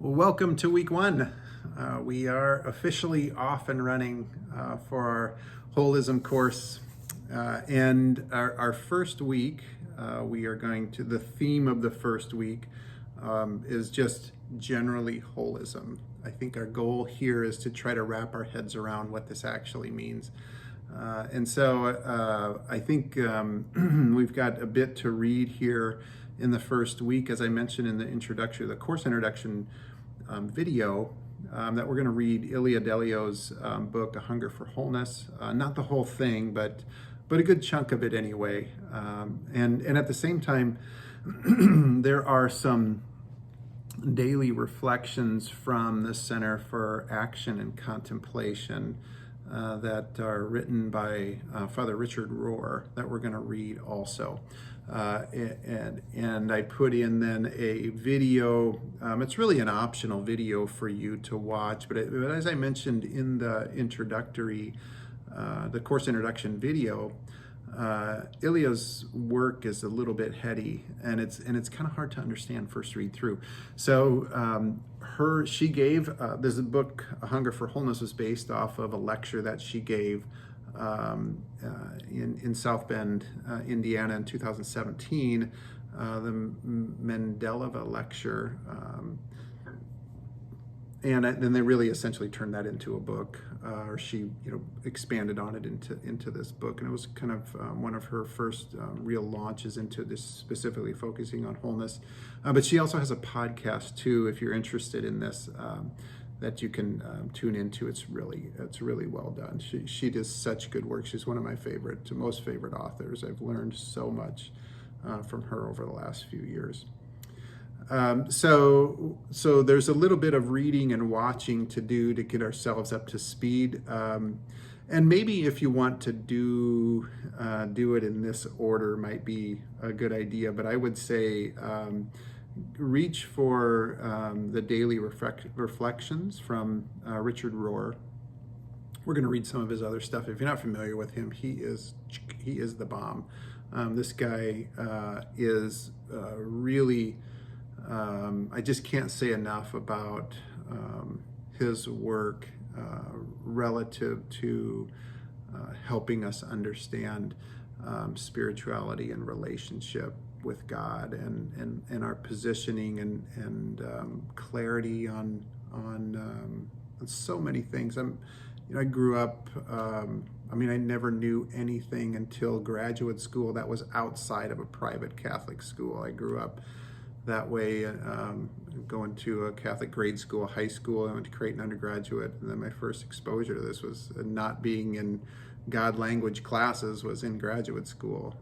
Well, welcome to week one. We are officially off and running for our holism course. And our first week, we are going to, the theme of the first week is just generally holism. I think our goal here is to try to wrap our heads around what this actually means. I think we've got a bit to read here in the first week. As I mentioned in the introduction, the course introduction video, that we're going to read Ilia Delio's book, A Hunger for Wholeness. Not the whole thing, but a good chunk of it anyway. And at the same time, there are some daily reflections from the Center for Action and Contemplation that are written by Father Richard Rohr that we're going to read also. And I put in then a video. It's really an optional video for you to watch, but as I mentioned in the introductory, the course introduction video, Ilia's work is a little bit heady, and it's kind of hard to understand first read through. So she gave this book, A Hunger for Wholeness, was based off of a lecture that she gave in South Bend, Indiana in 2017, the Mendeleva lecture. And then they really essentially turned that into a book, or she, expanded on it into this book, and it was kind of one of her first real launches into this, specifically focusing on wholeness. But she also has a podcast too, if you're interested in this, that you can tune into. It's really well done. She does such good work. She's one of my most favorite authors. I've learned so much from her over the last few years. So there's a little bit of reading and watching to do to get ourselves up to speed. And maybe if you want to do it in this order might be a good idea, but I would say reach for the daily reflections from Richard Rohr. We're going to read some of his other stuff. If you're not familiar with him, he is the bomb. This guy is really... I just can't say enough about his work relative to helping us understand spirituality and relationship with God, and our positioning and clarity on so many things. I grew up. I never knew anything until graduate school that was outside of a private Catholic school. I grew up that way, going to a Catholic grade school, high school. I went to Creighton undergraduate, and then my first exposure to this was not being in God language classes, was in graduate school.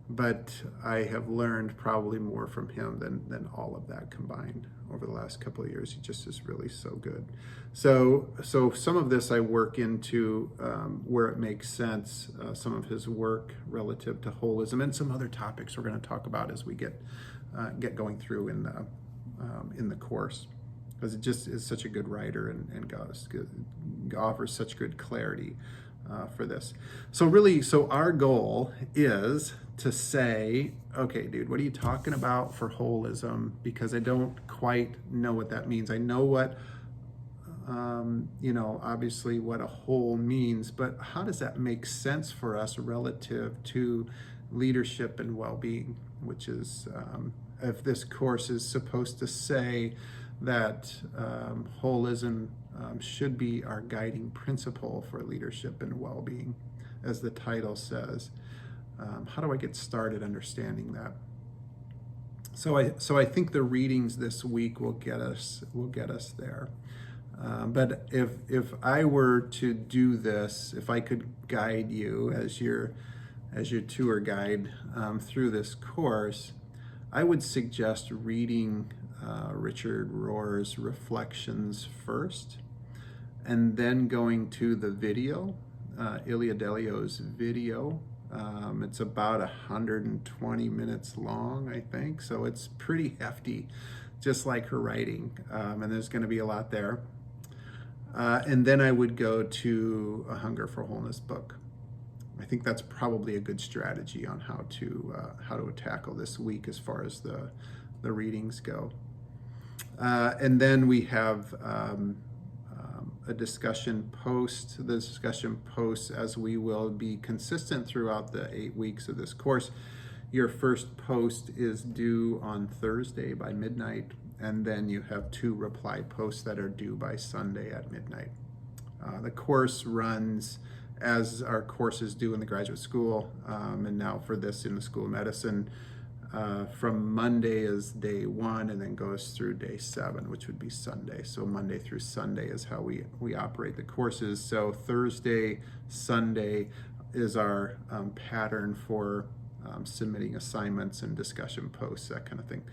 But I have learned probably more from him than all of that combined over the last couple of years. He just is really so good. So some of this I work into where it makes sense, some of his work relative to holism, and some other topics we're going to talk about as we get going through in the course, because it just is such a good writer and offers such good clarity for this. So our goal is to say, okay, dude, what are you talking about for holism? Because I don't quite know what that means. I know what, obviously what a whole means, but how does that make sense for us relative to leadership and well-being, which is, if this course is supposed to say that holism should be our guiding principle for leadership and well-being, as the title says. How do I get started understanding that? So I think the readings this week will get us there. But if I were to do this, if I could guide you as your tour guide through this course, I would suggest reading Richard Rohr's reflections first, and then going to the video, Ilia Delio's video. It's about 120 minutes long, I think, so it's pretty hefty, just like her writing, and there's going to be a lot there. And then I would go to A Hunger for Wholeness book. I think that's probably a good strategy on how to tackle this week as far as the readings go. And then we have a discussion post. The discussion posts, as we will be consistent throughout the 8 weeks of this course. Your first post is due on Thursday by midnight, and then you have 2 reply posts that are due by Sunday at midnight. The course runs as our courses do in the graduate school, and now for this in the School of Medicine, from Monday is day 1 and then goes through day 7, which would be Sunday. So Monday through Sunday is how we operate the courses. So Thursday, Sunday is our pattern for submitting assignments and discussion posts, that kind of thing.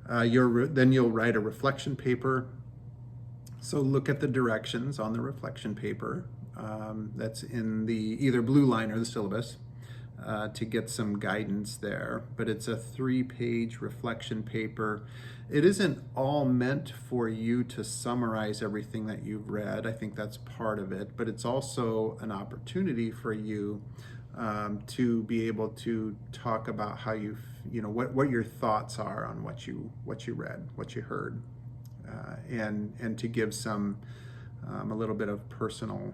Then you'll write a reflection paper. So look at the directions on the reflection paper. That's in the either blue line or the syllabus to get some guidance there. But it's a 3-page reflection paper. It isn't all meant for you to summarize everything that you've read. I think that's part of it. But it's also an opportunity for you to be able to talk about how what your thoughts are on what you read, what you heard, and to give some a little bit of personal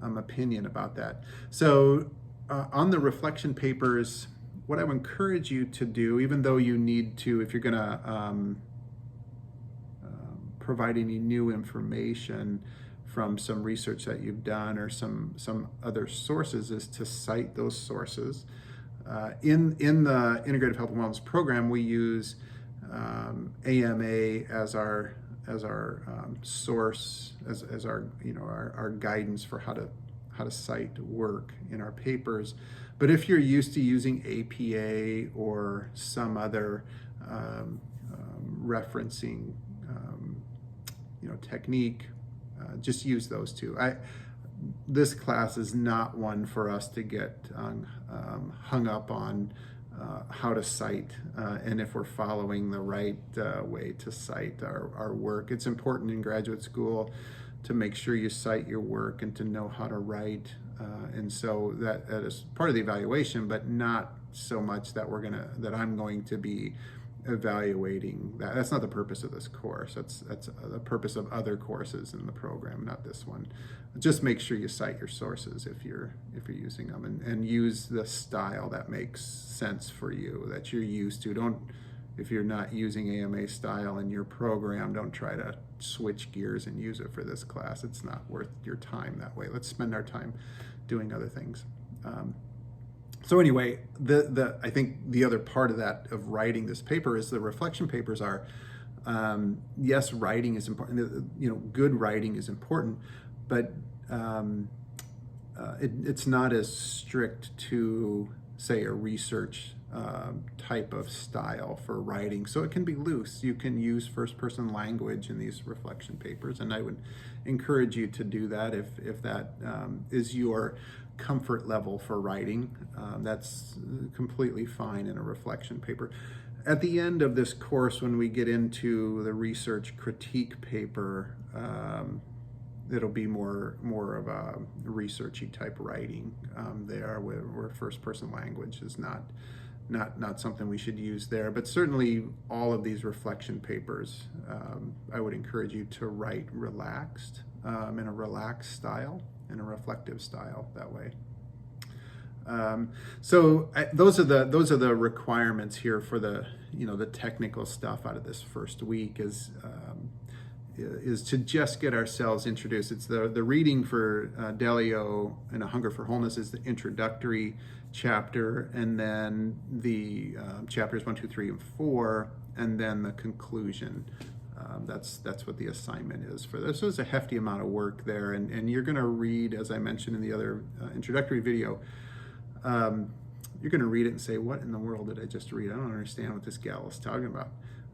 opinion about that. So on the reflection papers, what I would encourage you to do, even though you need to, if you're going to provide any new information from some research that you've done or some other sources, is to cite those sources. In the Integrative Health and Wellness program, we use AMA as our source, as our guidance for how to cite work in our papers. But if you're used to using APA or some other referencing technique, just use those 2. This class is not one for us to get hung up on how to cite and if we're following the right way to cite our work. It's important in graduate school to make sure you cite your work and to know how to write, and so that is part of the evaluation, but not so much that I'm going to be evaluating that. That's not the purpose of this course. That's the purpose of other courses in the program, not this one. Just make sure you cite your sources if you're using them, and use the style that makes sense for you, that you're used to. If you're not using AMA style in your program, don't try to switch gears and use it for this class. It's not worth your time that way. Let's spend our time doing other things. So anyway, I think the other part of that, of writing this paper, is the reflection papers are, yes, writing is important. Good writing is important, but it's not as strict to, say, a research type of style for writing. So it can be loose. You can use first-person language in these reflection papers, and I would encourage you to do that if that is your comfort level for writing. That's completely fine in a reflection paper. At the end of this course, when we get into the research critique paper, it'll be more of a researchy type writing there, where first-person language is not something we should use there. But certainly all of these reflection papers, I would encourage you to write relaxed, in a relaxed style, in a reflective style that way. So those are the requirements here for the technical stuff out of this first week, is to just get ourselves introduced. It's the reading for Delio and A Hunger for Wholeness is the introductory chapter, and then the chapters 1, 2, 3, and 4, and then the conclusion. That's what the assignment is for this. So it's a hefty amount of work there, and you're going to read, as I mentioned in the other introductory video, you're going to read it and say, what in the world did I just read? I don't understand what this gal is talking about.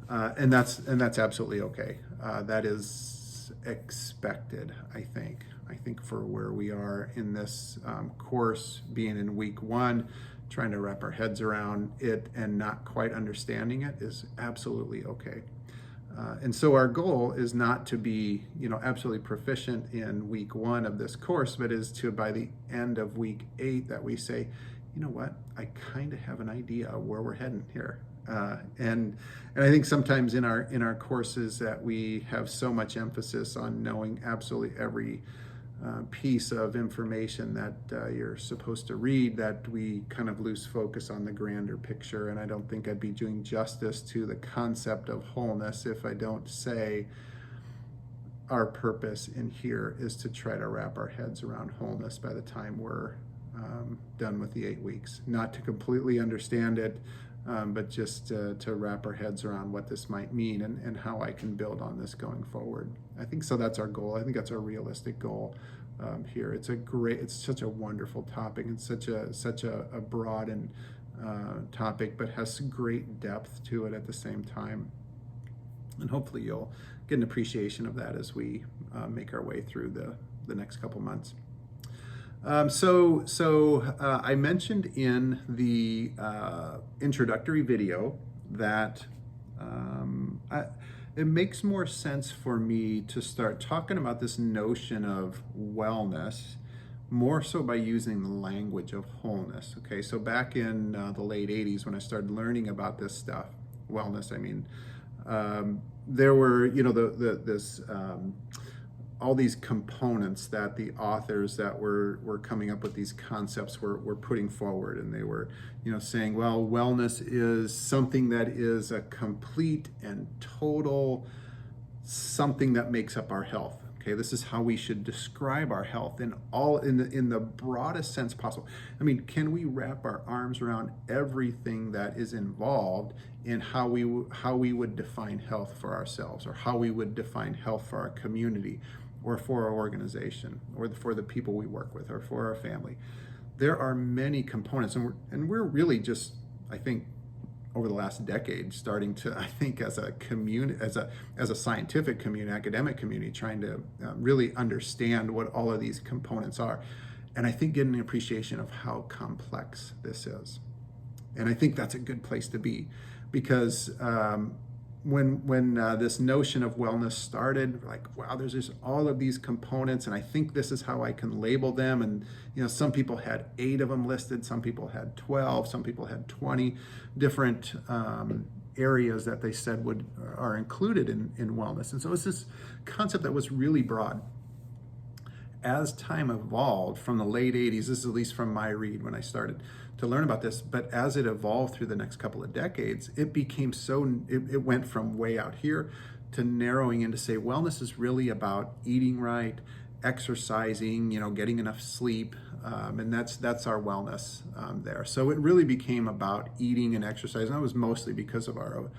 And that's absolutely okay. That is expected, I think. I think for where we are in this course, being in week 1, trying to wrap our heads around it and not quite understanding it is absolutely okay. And so our goal is not to be, absolutely proficient in week 1 of this course, but is to, by the end of week 8, that we say, you know what, I kind of have an idea of where we're heading here. And I think sometimes in our courses that we have so much emphasis on knowing absolutely every piece of information that you're supposed to read, that we kind of lose focus on the grander picture. And I don't think I'd be doing justice to the concept of wholeness if I don't say our purpose in here is to try to wrap our heads around wholeness by the time we're done with the 8 weeks. Not to completely understand it, but just to wrap our heads around what this might mean and how I can build on this going forward. I think so. That's our goal. I think that's our realistic goal here. It's such a wonderful topic. It's such a broad and topic, but has great depth to it at the same time. And hopefully you'll get an appreciation of that as we make our way through the next couple months. So I mentioned in the introductory video that it makes more sense for me to start talking about this notion of wellness more so by using the language of wholeness. Okay, so back in the late 80s when I started learning about this stuff, wellness, I mean, there were, all these components that the authors that were coming up with these concepts were putting forward, and they were, saying, well, wellness is something that is a complete and total something that makes up our health. Okay, this is how we should describe our health in the broadest sense possible. I mean, can we wrap our arms around everything that is involved in how we would define health for ourselves, or how we would define health for our community, or for our organization, or for the people we work with, or for our family? There are many components, and we're really just, I think, over the last decade, starting to, I think, as a community, as a scientific community, academic community, trying to really understand what all of these components are, and I think getting an appreciation of how complex this is. And I think that's a good place to be, because when this notion of wellness started, like, wow, there's just all of these components, and I think this is how I can label them. And some people had 8 of them listed, some people had 12, some people had 20 different areas that they said are included in wellness. And so it's this concept that was really broad. As time evolved from the late 80s, this is at least from my read when I started to learn about this, but as it evolved through the next couple of decades, it became it went from way out here to narrowing in to say wellness is really about eating right, exercising, getting enough sleep, and that's our wellness there. So it really became about eating and exercise, and that was mostly because of our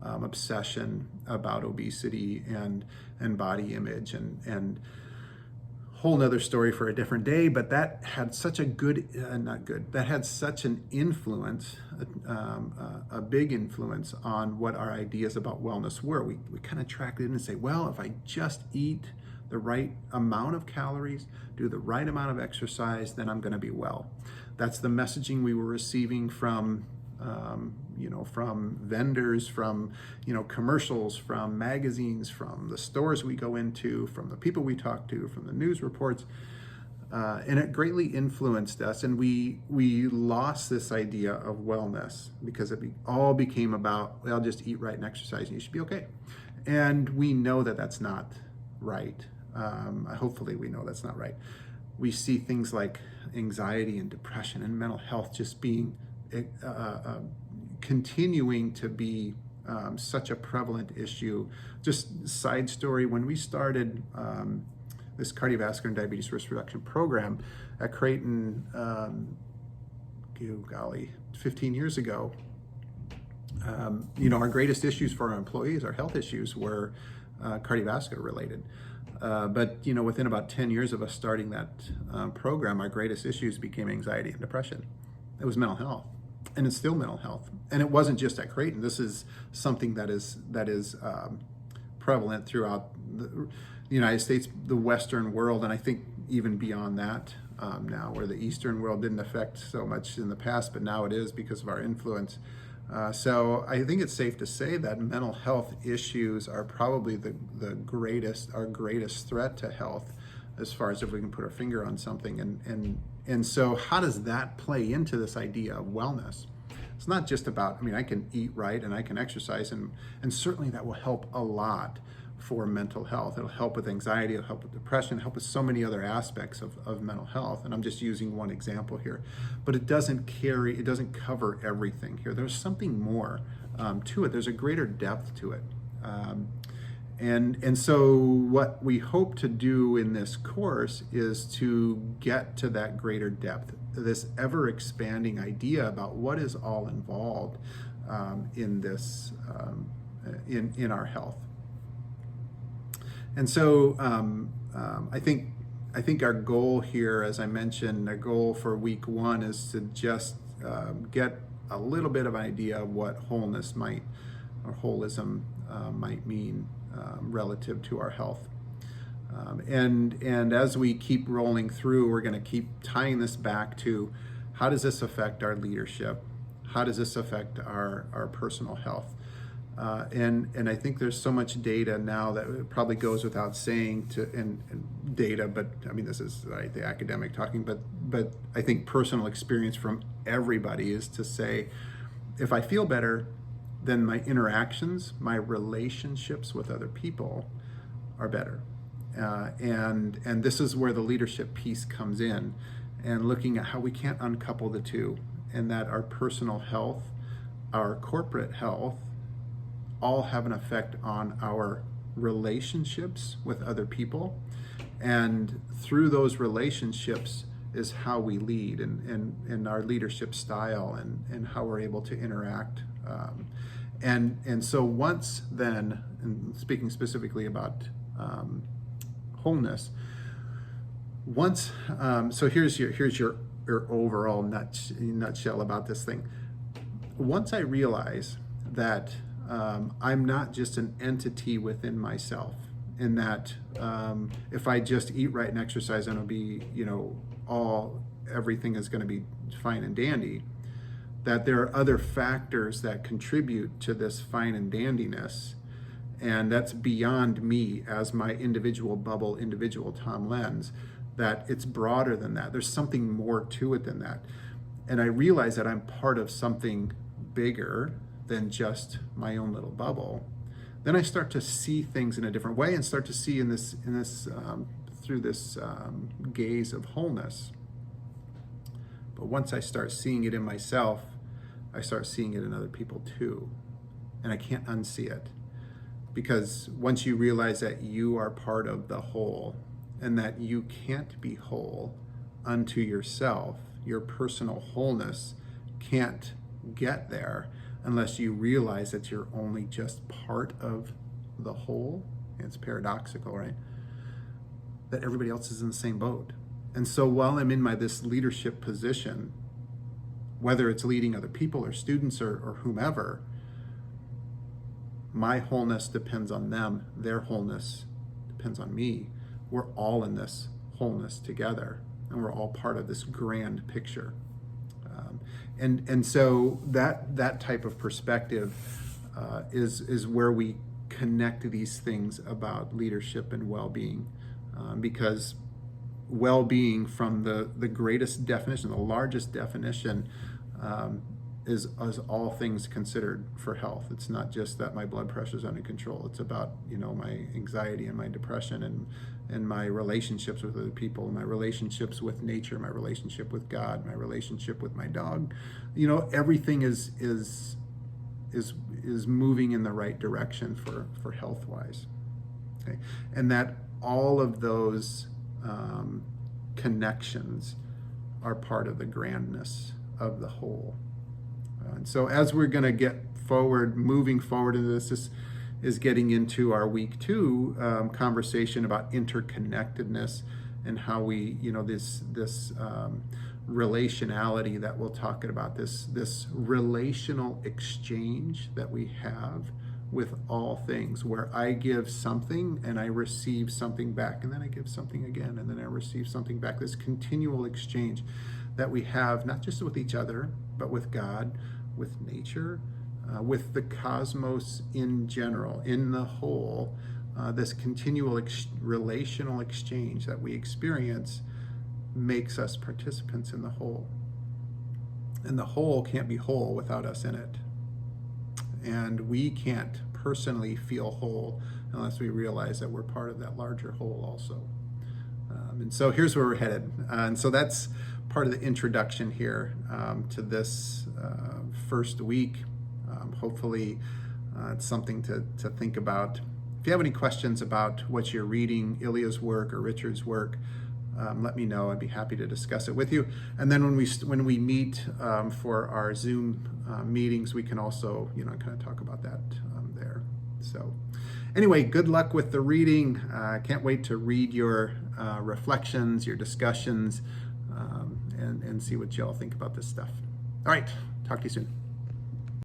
obsession about obesity and body image, and whole nother story for a different day. But that had such a that had such an influence, a big influence on what our ideas about wellness were. We kind of tracked it in and say, well, if I just eat the right amount of calories, do the right amount of exercise, then I'm going to be well. That's the messaging we were receiving from from vendors, from commercials, from magazines, from the stores we go into, from the people we talk to, from the news reports, and it greatly influenced us. And we lost this idea of wellness because it all became about, well, just eat right and exercise and you should be okay. And we know that that's not right. Hopefully we know that's not right. We see things like anxiety and depression and mental health just being continuing to be such a prevalent issue. Just side story, when we started this cardiovascular and diabetes risk reduction program at Creighton, 15 years ago, our greatest issues for our employees, our health issues, were cardiovascular related. But within about 10 years of us starting that program, our greatest issues became anxiety and depression. It was mental health, and it's still mental health. And it wasn't just at Creighton. This is something that is prevalent throughout the United States, the Western world, and I think even beyond that now, where the Eastern world didn't affect so much in the past, but now it is because of our influence. So I think it's safe to say that mental health issues are probably our greatest threat to health, as far as if we can put our finger on something. And so how does that play into this idea of wellness? It's not just about, I mean, I can eat right and I can exercise, and certainly that will help a lot for mental health. It'll help with anxiety, it'll help with depression, help with so many other aspects of mental health. And I'm just using one example here, but it doesn't cover everything here. There's something more to it. There's a greater depth to it. And so what we hope to do in this course is to get to that greater depth, this ever expanding idea about what is all involved in this, in our health. And so I think our goal here, as I mentioned, our goal for week 1 is to just get a little bit of an idea of what wholeness might, or holism might mean relative to our health. And as we keep rolling through, we're going to keep tying this back to how does this affect our leadership? How does this affect our personal health? And I think there's so much data now that it probably goes without saying and data, but I mean, this is the academic talking, but I think personal experience from everybody is to say, if I feel better, then my interactions, my relationships with other people are better. And this is where the leadership piece comes in, and looking at how we can't uncouple the two, and that our personal health, our corporate health, all have an effect on our relationships with other people. And through those relationships is how we lead, and our leadership style, and how we're able to interact. And so once then, and speaking specifically about wholeness, once, so here's your overall nutshell about this thing. Once I realize that I'm not just an entity within myself, in that if I just eat right and exercise, then it'll be, everything is going to be fine and dandy. That there are other factors that contribute to this fine and dandiness, and that's beyond me as my individual bubble, individual Tom Lenz, that it's broader than that. There's something more to it than that. And I realize that I'm part of something bigger than just my own little bubble. Then I start to see things in a different way, and start to see through this gaze of wholeness. But once I start seeing it in myself, I start seeing it in other people too. And I can't unsee it. Because once you realize that you are part of the whole, and that you can't be whole unto yourself, your personal wholeness can't get there unless you realize that you're only just part of the whole. It's paradoxical, right? That everybody else is in the same boat. And so while I'm in this leadership position, whether it's leading other people or students or whomever, my wholeness depends on them. Their wholeness depends on me. We're all in this wholeness together, and we're all part of this grand picture. And so that type of perspective is where we connect these things about leadership and well-being, because well-being, from the greatest definition, the largest definition, is all things considered for health. It's not just that my blood pressure is under control. It's about my anxiety and my depression, and my relationships with other people, my relationships with nature, my relationship with God, my relationship with my dog. Everything is moving in the right direction for health-wise. Okay, and that all of those connections are part of the grandness of the whole. And so as we're going to get moving forward into this is getting into our week 2 conversation about interconnectedness, and how we, this relationality that we'll talk about, this relational exchange that we have with all things, where I give something and I receive something back, and then I give something again, and then I receive something back. This continual exchange that we have, not just with each other, but with God, with nature, with the cosmos in general, in the whole. This continual relational exchange that we experience makes us participants in the whole. And the whole can't be whole without us in it. And we can't personally feel whole unless we realize that we're part of that larger whole also. And so here's where we're headed. And so that's part of the introduction here to this first week. Hopefully it's something to think about. If you have any questions about what you're reading, Ilya's work or Richard's work, let me know. I'd be happy to discuss it with you. And then when we meet for our Zoom meetings, we can also kind of talk about that there. So anyway, good luck with the reading. Can't wait to read your reflections, your discussions, and see what y'all think about this stuff. All right, talk to you soon.